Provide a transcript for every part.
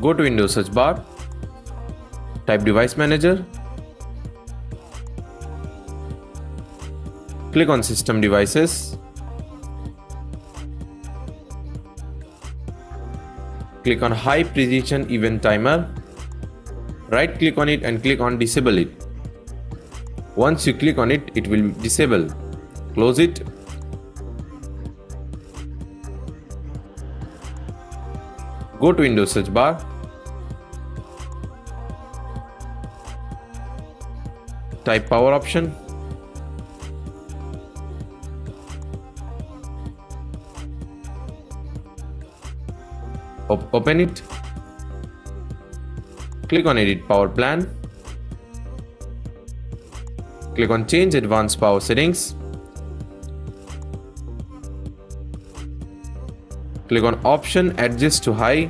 Go to Windows search bar, type Device Manager, click on System Devices, click on High Precision Event Timer, right click on it and click on Disable it. Once you click on it, it will disable. Close it. Go to Windows search bar, type power option, open it, click on edit power plan, click on change advanced power settings, click on option adjust to high,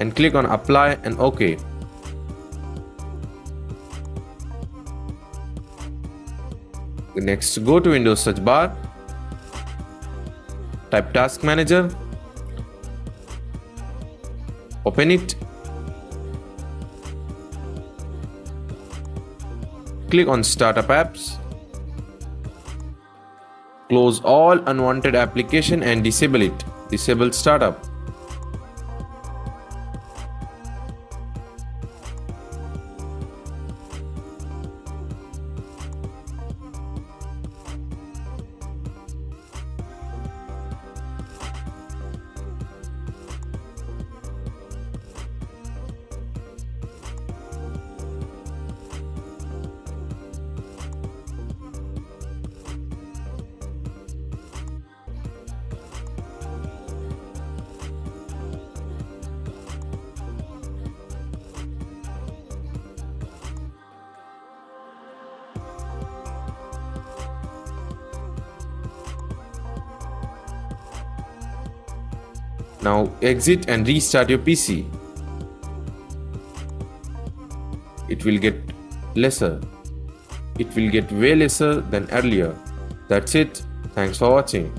and click on apply and OK. Next, go to Windows search bar, type Task Manager, open it, click on Startup Apps, close all unwanted application and disable it. Disable startup. Now exit and restart your PC. It will get lesser. It will get way lesser than earlier. That's it. Thanks for watching.